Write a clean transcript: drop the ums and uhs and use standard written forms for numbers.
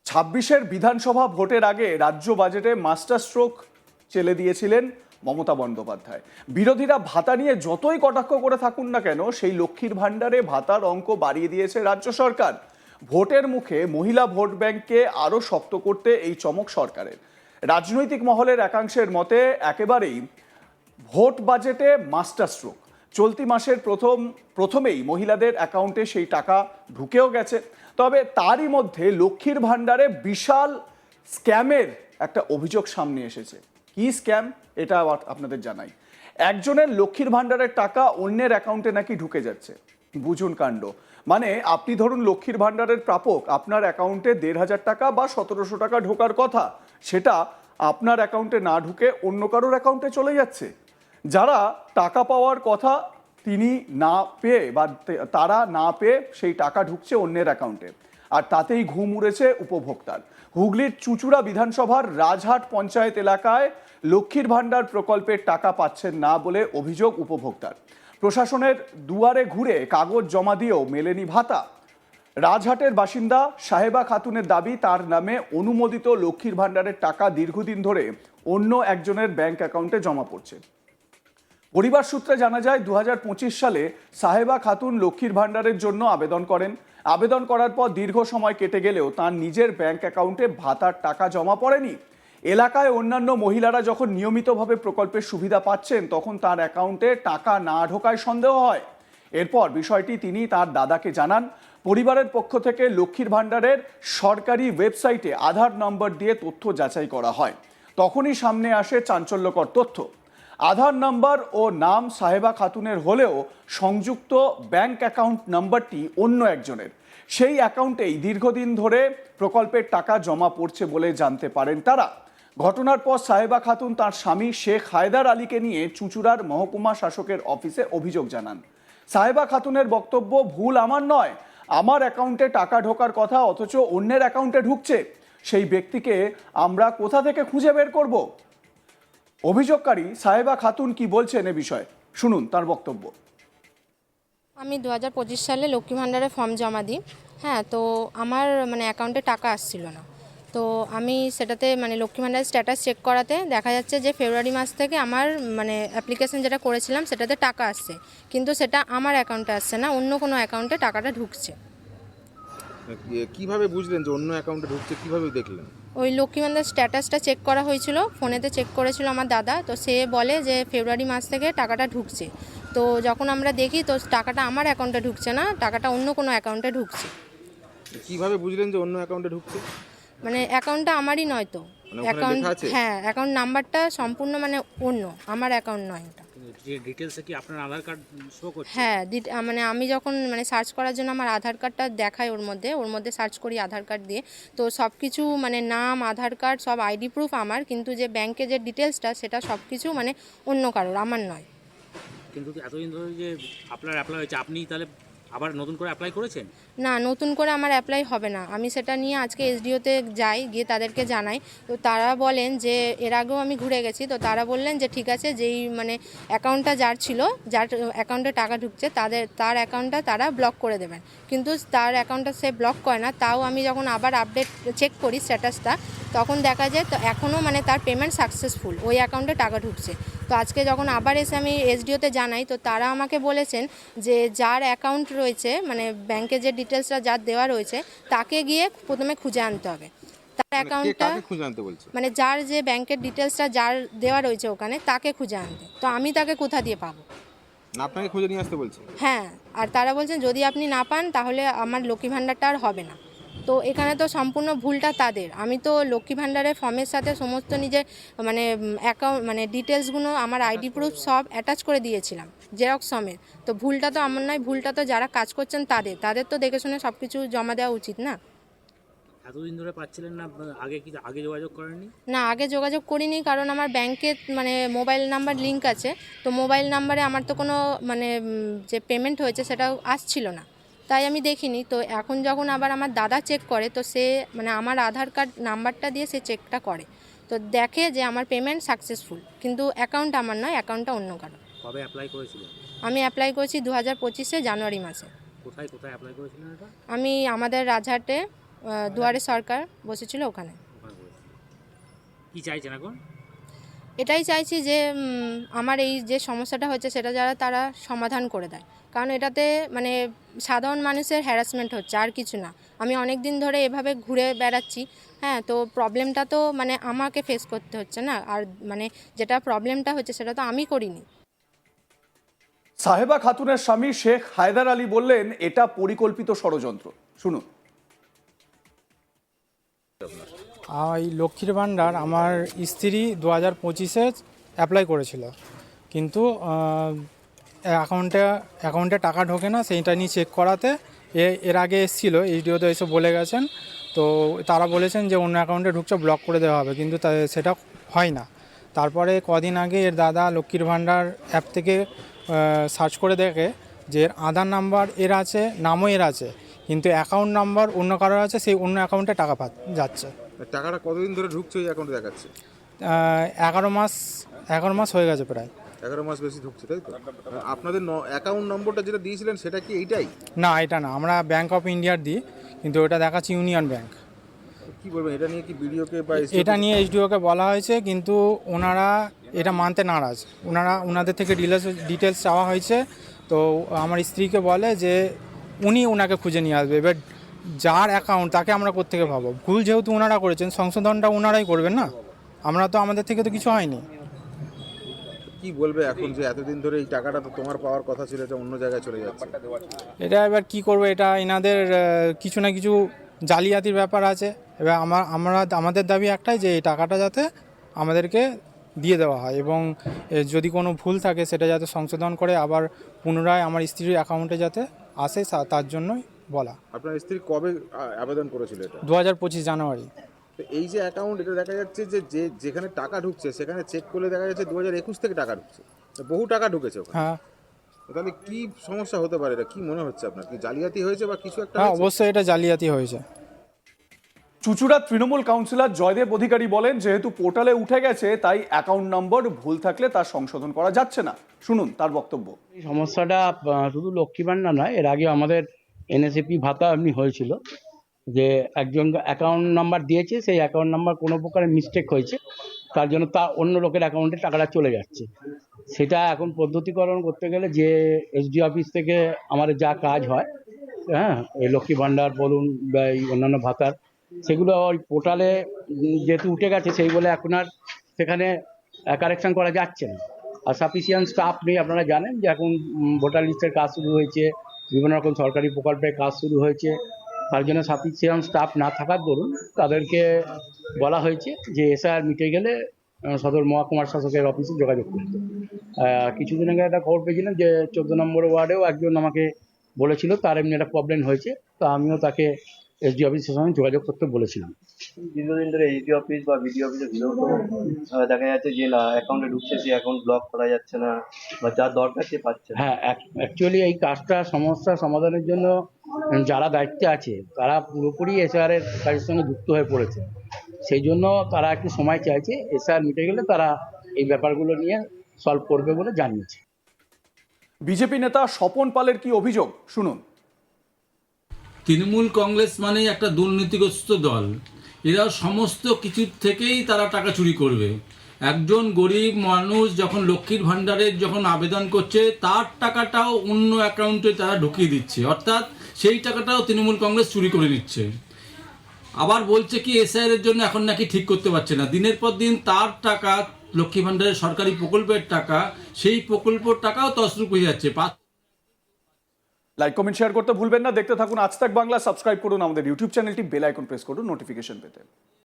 ছাব্বিশের বিধানসভা ভোটের আগে রাজ্য বাজেটে মাস্টার স্ট্রোক চেলে দিয়েছিলেন মমতা বন্দ্যোপাধ্যায়। বিরোধীরা ভাতা নিয়ে যতই কটাক্ষ করে থাকুন না কেন, সেই লক্ষ্মীর ভাণ্ডারে ভাতার অঙ্ক বাড়িয়ে দিয়েছে রাজ্য সরকার। ভোটের মুখে মহিলা ভোট ব্যাংককে আরও শক্ত করতে এই চমক সরকারের। রাজনৈতিক মহলের একাংশের মতে একেবারেই ভোট বাজেটে মাস্টার স্ট্রোক। চলতি মাসের প্রথমেই মহিলাদের অ্যাকাউন্টে সেই টাকা ঢুকেও গেছে। তবে তারই মধ্যে লক্ষ্মীর ভাণ্ডারে বিশাল স্ক্যামের একটা অভিযোগ সামনে এসেছে। কি স্ক্যাম, এটা আপনাদের জানাই। একজনের লক্ষ্মীর ভাণ্ডারের টাকা অন্যের অ্যাকাউন্টে নাকি ঢুকে যাচ্ছে। বুঝুন কাণ্ড। মানে আপনি ধরুন লক্ষ্মীর ভাণ্ডারের প্রাপক, আপনার অ্যাকাউন্টে ১,৫০০ টাকা বা ১৭০০ টাকা ঢোকার কথা, সেটা আপনার অ্যাকাউন্টে না ঢুকে অন্য কারোর অ্যাকাউন্টে চলে যাচ্ছে। যারা টাকা পাওয়ার কথা তিনি না পেয়ে বা তারা না পেয়ে সেই টাকা ঢুকছে অন্যের অ্যাকাউন্টে, আর তাতেই ঘুম উড়েছে উপভোক্তার। হুগলির চুঁচুড়া বিধানসভার রাজহাট পঞ্চায়েত এলাকায় লক্ষ্মীর ভাণ্ডার প্রকল্পের টাকা পাচ্ছেন না বলে অভিযোগ উপভোক্তার। প্রশাসনের দুয়ারে ঘুরে কাগজ জমা দিয়েও মেলেনি ভাতা। রাজহাটের বাসিন্দা সাহেবা খাতুনের দাবি, তার নামে অনুমোদিত লক্ষ্মীর ভাণ্ডারের টাকা দীর্ঘদিন ধরে অন্য একজনের ব্যাংক অ্যাকাউন্টে জমা পড়ছে। পরিবার সূত্রে জানা যায় ২০২৫ সালে সাহেবা খাতুন লক্ষ্মীর ভাণ্ডারের জন্য আবেদন করেন। আবেদন করার পর দীর্ঘ সময় কেটে গেলেও তার নিজের ব্যাংক অ্যাকাউন্টে ভাতার টাকা জমা পড়েনি। এলাকায় অন্যান্য মহিলারা যখন নিয়মিতভাবে প্রকল্পের সুবিধা পাচ্ছেন, তখন তার অ্যাকাউন্টে টাকা না ঢোকায় সন্দেহ হয়। এরপর বিষয়টি তিনি তার দাদাকে জানান। পরিবারের পক্ষ থেকে লক্ষ্মীর ভাণ্ডারের সরকারি ওয়েবসাইটে আধার নম্বর দিয়ে তথ্য যাচাই করা হয়। তখনই সামনে আসে চাঞ্চল্যকর তথ্য। আধার নাম্বার ও নাম সাহেবা খাতুনের হলেও সংযুক্ত ব্যাংক অ্যাকাউন্ট নাম্বারটি অন্য একজনের। সেই অ্যাকাউন্টেই দীর্ঘদিন ধরে প্রকল্পের টাকা জমা পড়ছে বলে জানতে পারেন তারা। ঘটনার পর সাহেবা খাতুন তার স্বামী শেখ হায়দার আলীকে নিয়ে চুঁচুড়ার মহকুমা শাসকের অফিসে অভিযোগ জানান। সাহেবা খাতুনের বক্তব্য, ভুল আমার নয়, আমার অ্যাকাউন্টে টাকা ঢোকার কথা অথচ অন্যের অ্যাকাউন্টে ঢুকছে। সেই ব্যক্তিকে আমরা কোথা থেকে খুঁজে বের করব? অভিযোগকারী সাহেবা খাতুন কি বলছেন এ বিষয়ে শুনুন তার বক্তব্য। আমি ২০২৫ সালে লক্ষ্মী ভাণ্ডারে ফর্ম জমা দিই। হ্যাঁ, তো আমার অ্যাকাউন্টে টাকা আসছিল না। তো আমি সেটাতে লক্ষ্মী ভাণ্ডারের স্ট্যাটাস চেক করাতে দেখা যাচ্ছে যে ফেব্রুয়ারি মাস থেকে আমার অ্যাপ্লিকেশন যেটা করেছিলাম সেটাতে টাকা আসছে, কিন্তু সেটা আমার অ্যাকাউন্টে আসছে না, অন্য কোনো অ্যাকাউন্টে টাকাটা ঢুকছে। কিভাবে বুঝলেন যে অন্য অ্যাকাউন্টে ঢুকছে, কিভাবে দেখলেন? ওই লক্ষ্মী ভাণ্ডারের স্ট্যাটাসটা চেক করা হয়েছিল, ফোনেতে চেক করেছিল আমার দাদা। তো সে বলে যে ফেব্রুয়ারি মাস থেকে টাকাটা ঢুকছে। তো যখন আমরা দেখি তো টাকাটা আমার অ্যাকাউন্টে ঢুকছে না, টাকাটা অন্য কোনো অ্যাকাউন্টে ঢুকছে। কিভাবে বুঝলেন যে অন্য অ্যাকাউন্টে ঢুকছে? অ্যাকাউন্টটা আমারই নয় তো। অ্যাকাউন্ট, হ্যাঁ, অ্যাকাউন্ট নাম্বারটা সম্পূর্ণ অন্য, আমার অ্যাকাউন্ট নয় এটা। যে ডিটেইলসে কি আপনার আধার কার্ড শো করছে? হ্যাঁ, আমি যখন সার্চ করার জন্য আমার আধার কার্ডটা দেখাই, ওর মধ্যে সার্চ করি আধার কার্ড দিয়ে। তো সব কিছু নাম, আধার কার্ড, সব আইডি প্রুফ আমার, কিন্তু যে ব্যাংকে যে ডিটেলসটা সেটা সব কিছু অন্য কারোর, আমার নয়। কিন্তু এতদিন ধরে যে আপনার অ্যাপ্লাই হয়েছে, আপনি তাহলে আবার নতুন করে অ্যাপ্লাই করেছেন? না, নতুন করে আমার অ্যাপ্লাই হবে না। আমি সেটা নিয়ে আজকে এসডিওতে যাই, গিয়ে তাদেরকে জানাই। তো তারা বলেন যে, এর আগেও আমি ঘুরে গেছি, তো তারা বললেন যে ঠিক আছে, যেই অ্যাকাউন্টটা যার ছিল, যার অ্যাকাউন্টে টাকা ঢুকছে তার অ্যাকাউন্টটা তারা ব্লক করে দেবেন। কিন্তু তার অ্যাকাউন্টটা সে ব্লক করে না। তাও আমি যখন আবার আপডেট চেক করি স্ট্যাটাসটা, তখন দেখা যায় তো এখনও তার পেমেন্ট সাকসেসফুল, ওই অ্যাকাউন্টে টাকা ঢুকছে। তো আজকে যখন আবার এসে আমি এসডিওতে জানাই, তো তারা আমাকে বলেছেন যে যার অ্যাকাউন্ট রয়েছে, ব্যাংকে যে ডিটেলসটা যার দেওয়া রয়েছে, তাকে গিয়ে প্রথমে খুঁজে আনতে হবে তার অ্যাকাউন্টটা। খুঁজে আনতে বলছে? যার যে ব্যাংকের ডিটেলসটা যার দেওয়া রয়েছে ওখানে, তাকে খুঁজে আনতে। তো আমি তাকে কোথা দিয়ে পাবো? না, আপনাকে খুঁজে নিয়ে আসতে বলছে? হ্যাঁ, আর তারা বলছেন যদি আপনি না পান তাহলে আমার লক্ষ্মী ভাণ্ডারটা আর হবে না। তো এখানে তো সম্পূর্ণ ভুলটা তাদের। আমি তো লক্ষ্মী ভাণ্ডারের ফর্মের সাথে সমস্ত নিজের অ্যাকাউন্ট ডিটেলসগুলো, আমার আইডি প্রুফ সব অ্যাটাচ করে দিয়েছিলাম, জেরক্স সমেত। তো ভুলটা তো আমার নয়, ভুলটা তো যারা কাজ করছেন তাদের তো দেখে শুনে সব কিছু জমা দেওয়া উচিত না? এতদিন ধরে পাচ্ছিলেন না, আগে যোগাযোগ করেননি? না, আগে যোগাযোগ করিনি, কারণ আমার ব্যাংকে মোবাইল নাম্বার লিঙ্ক আছে। তো মোবাইল নাম্বারে আমার তো কোনো যে পেমেন্ট হয়েছে সেটা আসছিল না, তাই আমি দেখিনি। তো এখন যখন আবার আমার দাদা চেক করে, তো সে আমার আধার কার্ড নাম্বারটা দিয়ে সে চেকটা করে, তো দেখে যে আমার পেমেন্ট সাকসেসফুল, কিন্তু অ্যাকাউন্ট আমার নয়, অ্যাকাউন্টটা অন্য কারো। কবে অ্যাপ্লাই করেছিলেন? আমি অ্যাপ্লাই করেছি 2025 জানুয়ারি মাসে। কোথায় কোথায় অ্যাপ্লাই করেছিলেন এটা? আমি আমাদের রাজহাটে দুয়ারে সরকার বসেছিল ওখানে। কি চাইছেন এখন? এটাই চাইছি যে আমার এই যে সমস্যাটা হচ্ছে সেটা যারা তারা সমাধান করে দেয়, কারণ এটাতে মানে সাধারণ মানুষের হ্যারাসমেন্ট হচ্ছে, আর কিছু না। আমি অনেক দিন ধরে এভাবে ঘুরে বেড়াচ্ছি, হ্যাঁ, তো প্রবলেমটা তো মানে আমাকে ফেস করতে হচ্ছে না, আর মানে যেটা প্রবলেমটা হচ্ছে সেটা তো আমি করিনি। সাহেবা খাতুনের স্বামী শেখ হায়দার আলী বললেন এটা পরিকল্পিত ষড়যন্ত্র। শুনুন। এই লক্ষ্মীর ভাণ্ডার আমার স্ত্রী 2025-এ অ্যাপ্লাই করেছিল, কিন্তু অ্যাকাউন্টে টাকা ঢোকে না, সেইটা নিয়ে চেক করাতে এর আগে এসেছিল, এইচডিওতে এসে বলে গেছেন। তো তারা বলেছেন যে অন্য অ্যাকাউন্টে ঢুকছে, ব্লক করে দেওয়া হবে, কিন্তু সেটা হয় না। তারপরে কদিন আগে এর দাদা লক্ষ্মীর ভাণ্ডার অ্যাপ থেকে সার্চ করে দেখে যে এর আধার নাম্বার এর আছে, নামও এর আছে, কিন্তু অ্যাকাউন্ট নাম্বার অন্য কারোর আছে, সেই অন্য অ্যাকাউন্টে টাকা যাচ্ছে। টাকাটা কতদিন ধরে ঢুকছে ওই অ্যাকাউন্টে দেখাচ্ছে? 11 মাস হয়ে গেছে প্রায়। 11 মাস বেশি ঢুকছে, তাই তো? আপনাদের অ্যাকাউন্ট নম্বরটা যেটা দিয়েছিলেন সেটা কি এইটাই? না, এটা না, আমরা ব্যাংক অফ ইন্ডিয়ার দিই, কিন্তু ওটা দেখাচ্ছে ইউনিয়ন ব্যাংক। কি বলবেন, এটা নিয়ে কি বিডিওকে বা এটা নিয়ে এইচডিওকে বলা হয়েছে, কিন্তু ওনারা এটা মানতে নারাজ। ওনাদের থেকে ডিটেলস চাওয়া হয়েছে, তো আমার স্ত্রীকে বলে যে উনি ওনাকে খুঁজে নিয়ে আসবে। এবার যার অ্যাকাউন্ট তাকে আমরা কোত্থেকে পাবো? ভুল যেহেতু ওনারা করেছেন, সংশোধনটা ওনারাই করবেন না, আমরা তো, আমাদের থেকে তো কিছু হয়নি। কি বলবে এখন যে এতদিন ধরে এই টাকাটা তো তোমার পাওয়ার কথা ছিল, এটা অন্য জায়গায় চলে যাচ্ছে? এটা এবার কি করবো, এটা এনাদের কিছু না কিছু জালিয়াতির ব্যাপার আছে। এবার আমাদের দাবি একটাই, যে এই টাকাটা যাতে আমাদেরকে দিয়ে দেওয়া হয়, এবং যদি কোনো ভুল থাকে সেটা যাতে সংশোধন করে আবার পুনরায় আমার স্ত্রীর অ্যাকাউন্টে যাতে আসে, তার জন্যই বলা। আপনার স্ত্রী কবে আবেদন করেছিল এটা? 2025 জানুয়ারি। তো এই যে অ্যাকাউন্ট, এটা দেখা যাচ্ছে যে যেখানে টাকা ঢুকছে সেখানে চেক করলে দেখা যাচ্ছে 2021 থেকে টাকা ঢুকছে, তো বহু টাকা ঢুকেছে ওখানে। হ্যাঁ তাহলে কি সমস্যা হতে পারে? এটা কি মনে হচ্ছে আপনার? কি জালিয়াতি হয়েছে বা কিছু একটা হ্যাঁ, হয়েছে? অবশ্যই এটা জালিয়াতি হয়েছে। চুঁচুড়া তৃণমূল কাউন্সিলর জয়দেব অধিকারী বলেন যেহেতু পোর্টালে উঠে গেছে তাই অ্যাকাউন্ট নম্বর ভুল থাকলে তার সংশোধন করা যাচ্ছে না। শুনুন তার বক্তব্য। এই সমস্যাটা শুধু লক্ষ্মী ভাণ্ডার নয়, এর আগে আমাদের এনএসএপি ভাতা এমনি হয়েছিল, যে একজন অ্যাকাউন্ট নাম্বার দিয়েছে, সেই অ্যাকাউন্ট নাম্বার কোনো প্রকারের মিস্টেক হয়েছে, তার জন্য তা অন্য লোকের অ্যাকাউন্টে টাকাটা চলে যাচ্ছে। সেটা এখন পদ্ধতিকরণ করতে গেলে যে এসডি অফিস থেকে আমাদের যা কাজ হয়, হ্যাঁ, এই লক্ষ্মী ভাণ্ডার বলুন বা এই অন্যান্য ভাতার, সেগুলো ওই পোর্টালে যেহেতু উঠে গেছে, সেই বলে এখন আর সেখানে কারেকশন করা যাচ্ছে না। আর সাফিসিয়েন্ট স্টাফ নেই, আপনারা জানেন যে এখন ভোটার লিস্টের কাজ শুরু হয়েছে, বিভিন্ন রকম সরকারি প্রকল্পের কাজ শুরু হয়েছে, তার জন্য সাফিসিয়েন্ট স্টাফ না থাকার দরুন তাদেরকে বলা হয়েছে যে এসআইআর মিটে গেলে সদর মহকুমার শাসকের অফিসে যোগাযোগ করতে। কিছুদিন আগে একটা খবর পেয়েছিলাম যে 14 নম্বর ওয়ার্ডেও একজন আমাকে বলেছিল তার এমনি একটা প্রবলেম হয়েছে, তো আমিও তাকে এসডি অফিসের সঙ্গে যোগাযোগ করতে বলেছিলাম। দীর্ঘদিন ধরে এইচডি অফিস বা বিডি অফিসে ঘুরেও তো দেখা যাচ্ছে যে না অ্যাকাউন্টে ঢুকছে, সেই অ্যাকাউন্ট ব্লক করা যাচ্ছে না, বা যার দরকার সে পাচ্ছে না। হ্যাঁ, অ্যাকচুয়ালি এই কাজটা সমস্যা সমাধানের জন্য যারা দায়িত্বে আছে তারা পুরোপুরি এসআর এর কাজের সঙ্গে যুক্ত হয়ে পড়েছে, সেই জন্য তারা একটু সময় চাইছে। এসআর মিটে গেলে তারা এই ব্যাপারগুলো নিয়ে সলভ করবে বলে জানিয়েছে। বিজেপি নেতা স্বপন পালের কি অভিযোগ শুনুন। তৃণমূল কংগ্রেস মানে একটা দুর্নীতিগ্রস্ত দল, এরা সমস্ত কিছুর থেকেই তারা টাকা চুরি করবে। একজন গরিব মানুষ যখন লক্ষ্মীর ভাণ্ডারের যখন আবেদন করছে, তার টাকাটাও অন্য অ্যাকাউন্টে তারা ঢুকিয়ে দিচ্ছে, অর্থাৎ সেই টাকাটাও তৃণমূল কংগ্রেস চুরি করে নিচ্ছে। আবার বলছে কি এসআইআর এর জন্য এখন নাকি ঠিক করতে পারছে না, দিনের পর দিন তার টাকা, লক্ষ্মী ভাণ্ডারের সরকারি প্রকল্পের টাকা, সেই প্রকল্পের টাকাও তছরূপ হয়ে যাচ্ছে। লাইক কমেন্ট শেয়ার করতে ভুলবেন না। দেখতে থাকুন আজ তাক বাংলা। সাবস্ক্রাইব করুন আমাদের ইউটিউব চ্যানেলটি, বেল আইকন প্রেস করুন নোটিফিকেশন পেতে।